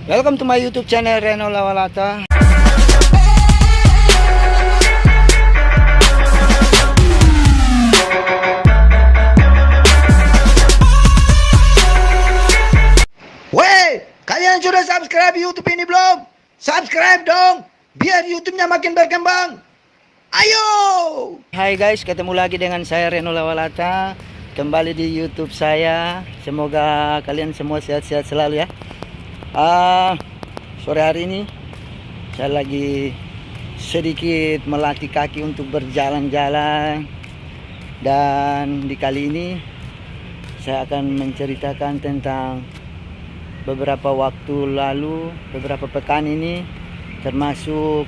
Welcome to my YouTube channel Reno Lawalata. Wey, kalian sudah subscribe YouTube ini belum? Subscribe dong, biar YouTube-nya makin berkembang. Ayo! Hai guys, ketemu lagi dengan saya Reno Lawalata. Kembali di YouTube saya. Semoga kalian semua sehat-sehat selalu ya. Sore hari ini saya lagi sedikit melatih kaki untuk berjalan-jalan, dan di kali ini saya akan menceritakan tentang beberapa waktu lalu, beberapa pekan ini, termasuk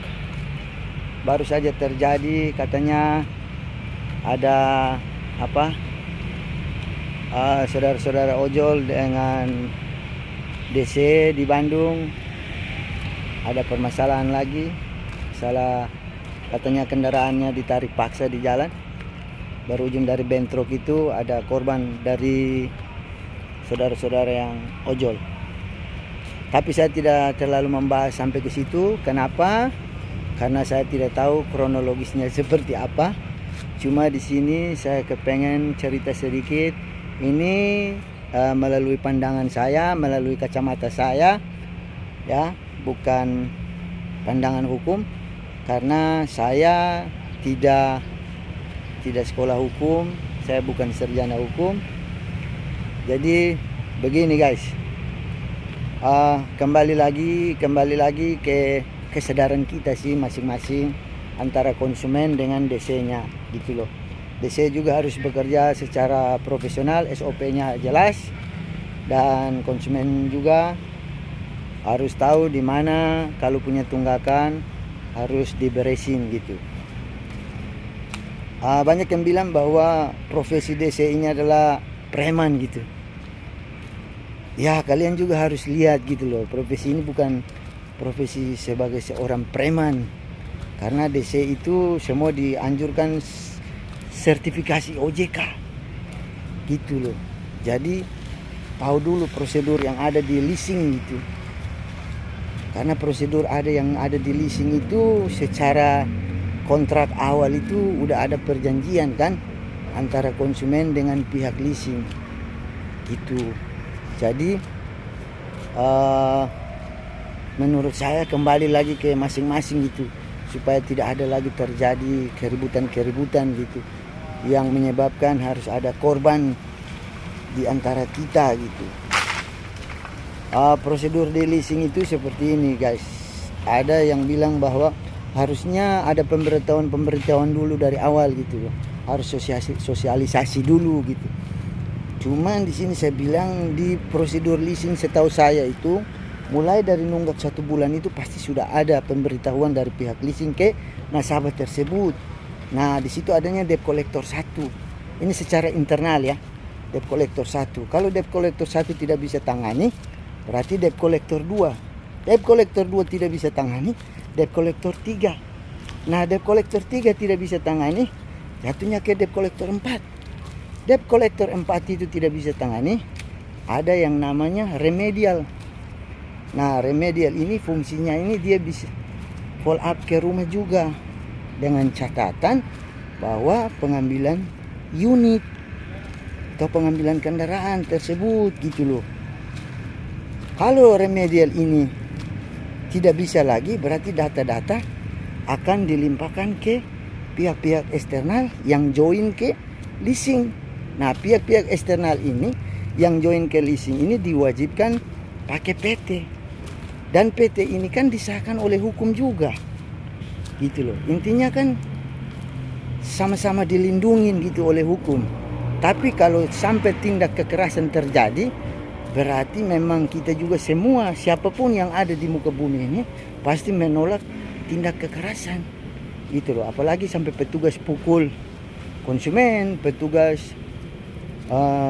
baru saja terjadi, katanya ada saudara-saudara ojol dengan DC di Bandung ada permasalahan lagi. Katanya kendaraannya ditarik paksa di jalan, berujung dari bentrok. Itu ada korban dari saudara-saudara yang ojol. Tapi saya tidak terlalu membahas sampai ke situ. Kenapa? Karena saya tidak tahu kronologisnya seperti apa. Cuma di sini saya kepengen cerita sedikit ini melalui pandangan saya, melalui kacamata saya, ya, bukan pandangan hukum, karena saya tidak sekolah hukum, saya bukan sarjana hukum. Jadi begini guys, kembali lagi ke kesadaran kita sih masing-masing antara konsumen dengan DC-nya gitu loh. DC juga harus bekerja secara profesional, SOP-nya jelas, dan konsumen juga harus tahu di mana kalau punya tunggakan harus diberesin gitu. Banyak yang bilang bahwa profesi DC ini adalah preman gitu. Ya, kalian juga harus lihat gitu loh, profesi ini bukan profesi sebagai seorang preman, karena DC itu semua dianjurkan sertifikasi OJK gitu loh. Jadi tahu dulu prosedur yang ada di leasing gitu, karena prosedur yang ada di leasing itu secara kontrak awal itu udah ada perjanjian kan antara konsumen dengan pihak leasing gitu. Jadi menurut saya kembali lagi ke masing-masing gitu, supaya tidak ada lagi terjadi keributan gitu yang menyebabkan harus ada korban di antara kita gitu. Prosedur di leasing itu seperti ini guys. Ada yang bilang bahwa harusnya ada pemberitahuan dulu dari awal gitu loh. Harus sosialisasi dulu gitu. Cuman di sini saya bilang di prosedur leasing setahu saya itu mulai dari nunggak 1 bulan itu pasti sudah ada pemberitahuan dari pihak leasing ke nasabah tersebut. Nah, di situ adanya debt collector 1. Ini secara internal ya. Debt collector 1. Kalau debt collector 1 tidak bisa tangani, berarti debt collector 2. Debt collector 2 tidak bisa tangani, debt collector 3. Nah, debt collector 3 tidak bisa tangani, jatuhnya ke debt collector 4. Debt collector 4 itu tidak bisa tangani, ada yang namanya remedial. Nah, remedial ini fungsinya ini dia bisa follow up ke rumah juga, dengan catatan bahwa pengambilan unit atau pengambilan kendaraan tersebut gitu loh. Kalau remedial ini tidak bisa lagi, berarti data-data akan dilimpahkan ke pihak-pihak eksternal yang join ke leasing. Nah, pihak-pihak eksternal ini yang join ke leasing ini diwajibkan pakai PT, dan PT ini kan disahkan oleh hukum juga gitu loh. Intinya kan sama-sama dilindungin gitu oleh hukum. Tapi kalau sampai tindak kekerasan terjadi, berarti memang kita juga semua, siapapun yang ada di muka bumi ini pasti menolak tindak kekerasan gitu loh. Apalagi sampai petugas pukul konsumen, petugas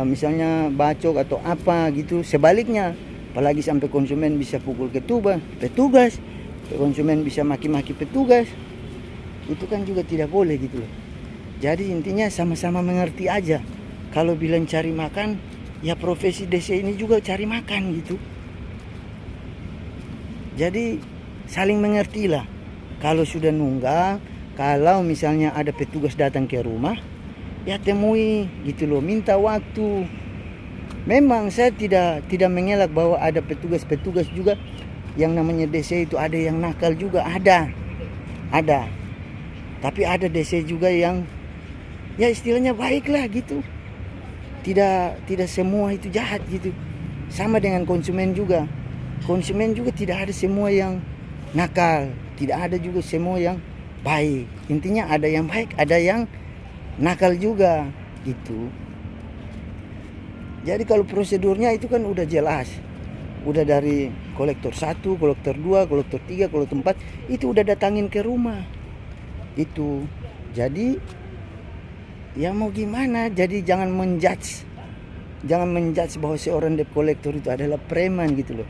misalnya bacok atau apa gitu. Sebaliknya, apalagi sampai konsumen bisa pukul petugas, konsumen bisa maki-maki petugas, itu kan juga tidak boleh gitu loh. Jadi intinya sama-sama mengerti aja. Kalau bilang cari makan, ya profesi DC ini juga cari makan gitu. Jadi saling mengerti lah. Kalau sudah nunggak, kalau misalnya ada petugas datang ke rumah, ya temui gitu loh, minta waktu. Memang saya tidak mengelak bahwa ada petugas-petugas juga yang namanya DC itu ada yang nakal juga, ada. Tapi ada DC juga yang ya istilahnya baik lah gitu. Tidak semua itu jahat gitu. Sama dengan konsumen juga. Konsumen juga tidak ada semua yang nakal, tidak ada juga semua yang baik. Intinya ada yang baik, ada yang nakal juga gitu. Jadi kalau prosedurnya itu kan udah jelas. Udah dari kolektor 1, kolektor 2, kolektor 3, kolektor 4 itu udah datangin ke rumah. Itu. Jadi ya mau gimana? Jadi jangan menjudge bahwa seorang debt collector itu adalah preman gitu loh.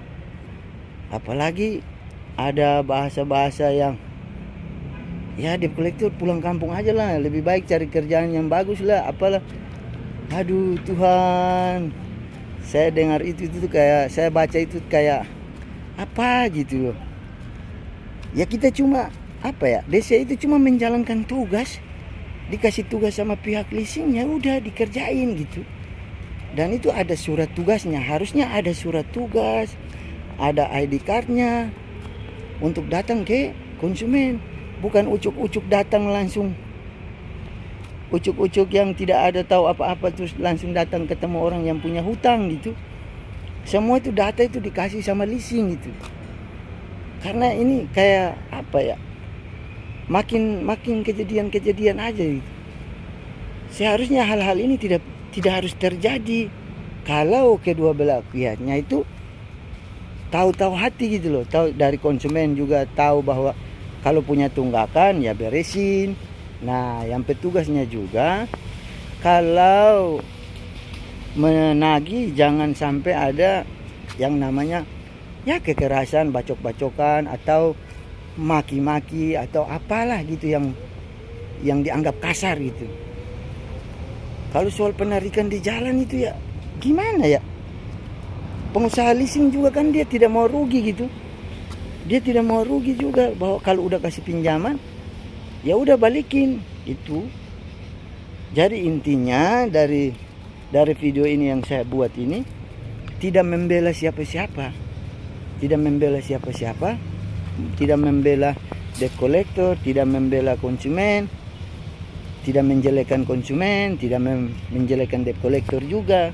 Apalagi ada bahasa-bahasa yang ya debt collector pulang kampung aja lah, lebih baik cari kerjaan yang bagus lah, apalah. Aduh Tuhan, saya dengar itu kayak, saya baca itu kayak apa gitu loh. Ya kita cuma apa ya, DC itu cuma menjalankan tugas, dikasih tugas sama pihak leasing, ya udah dikerjain gitu. Dan itu ada surat tugasnya, harusnya ada surat tugas, ada ID cardnya untuk datang ke konsumen, bukan ucuk-ucuk datang langsung, ucuk-ucuk yang tidak ada tahu apa-apa terus langsung datang ketemu orang yang punya hutang gitu. Semua itu data itu dikasih sama leasing gitu. Karena ini kayak apa ya, makin kejadian aja gitu. Seharusnya hal-hal ini tidak harus terjadi kalau kedua belah pihaknya itu tahu hati gitu loh. Tahu dari konsumen juga tahu bahwa kalau punya tunggakan ya beresin. Nah, yang petugasnya juga kalau menagih jangan sampai ada yang namanya ya kekerasan, bacok-bacokan atau maki-maki atau apalah gitu yang dianggap kasar gitu. Kalau soal penarikan di jalan itu ya gimana ya? Pengusaha leasing juga kan dia tidak mau rugi gitu. Dia tidak mau rugi juga bahwa kalau udah kasih pinjaman ya udah balikin itu. Jadi intinya dari video ini yang saya buat ini tidak membela siapa-siapa, tidak membela debt collector, tidak membela konsumen, tidak menjelekkan konsumen, tidak menjelekkan debt collector juga.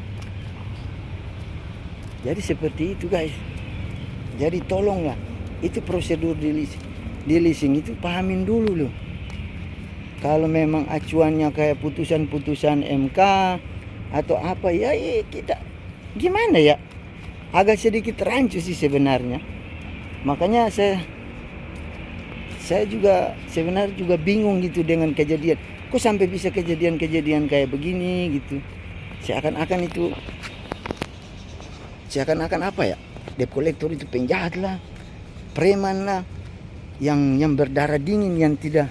Jadi seperti itu guys. Jadi tolonglah, itu prosedur di leasing itu pahamin dulu loh. Kalau memang acuannya kayak putusan-putusan MK atau apa ya kita gimana ya, agak sedikit rancu sih sebenarnya. Makanya saya juga sebenarnya juga bingung gitu dengan kejadian. Kok sampai bisa kejadian kayak begini gitu. Seakan-akan apa ya, debt collector itu penjahat lah, preman lah, yang berdarah dingin, yang tidak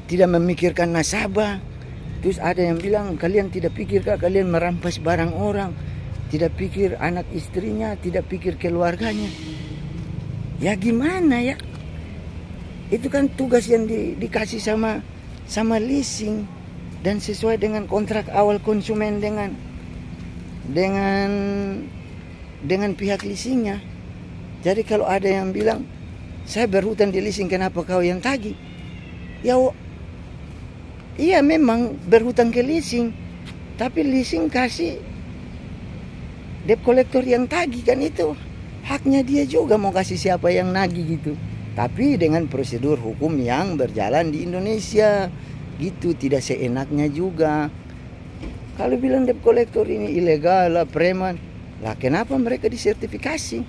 memikirkan nasabah. Terus ada yang bilang kalian tidak pikirkah kalian merampas barang orang, tidak pikir anak istrinya, tidak pikir keluarganya. Ya gimana ya, itu kan tugas yang dikasih sama leasing dan sesuai dengan kontrak awal konsumen dengan pihak leasingnya. Jadi kalau ada yang bilang saya berhutang di leasing, kenapa kau yang tagih? Ya iya memang berhutang ke leasing, tapi leasing kasih debt collector yang tagih, kan itu haknya dia juga mau kasih siapa yang nagih gitu. Tapi dengan prosedur hukum yang berjalan di Indonesia gitu, tidak seenaknya juga. Kalau bilang debt collector ini ilegal lah, preman lah, kenapa mereka disertifikasi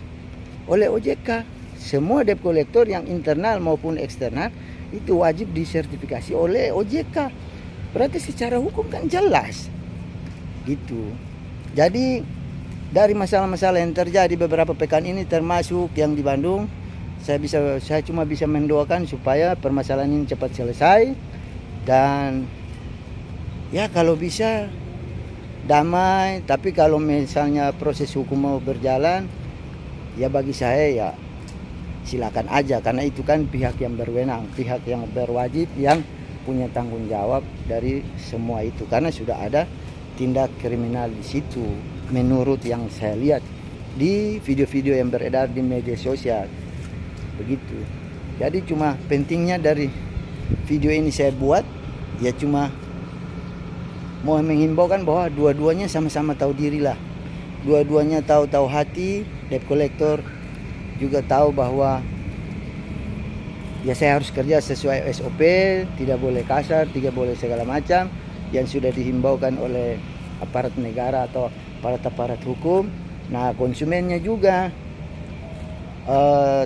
oleh OJK? Semua debt collector yang internal maupun eksternal itu wajib disertifikasi oleh OJK. Berarti secara hukum kan jelas gitu. Jadi dari masalah-masalah yang terjadi beberapa pekan ini termasuk yang di Bandung, saya cuma bisa mendoakan supaya permasalahan ini cepat selesai. Dan ya kalau bisa damai. Tapi kalau misalnya proses hukum mau berjalan, ya bagi saya ya silakan aja, karena itu kan pihak yang berwenang, pihak yang berwajib, yang punya tanggung jawab dari semua itu, karena sudah ada tindak kriminal di situ menurut yang saya lihat di video-video yang beredar di media sosial begitu. Jadi cuma pentingnya dari video ini saya buat ya cuma mau menghimbaukan bahwa dua-duanya sama-sama tahu diri lah, dua-duanya tahu hati. Debt collector juga tahu bahwa ya saya harus kerja sesuai SOP, tidak boleh kasar, tidak boleh segala macam yang sudah dihimbaukan oleh aparat negara atau aparat hukum. Nah, konsumennya juga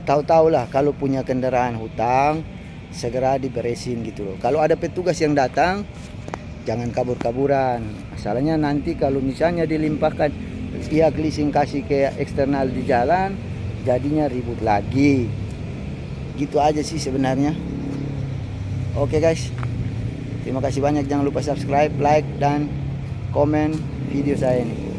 tahu-tahu lah kalau punya kendaraan hutang segera diberesin gitu loh. Kalau ada petugas yang datang, jangan kabur-kaburan. Masalahnya nanti kalau misalnya dilimpahkan pihak leasing kasih ke eksternal di jalan, jadinya ribut lagi. Gitu aja sih sebenarnya. Oke guys, terima kasih banyak. Jangan lupa subscribe, like, dan komen video saya ini.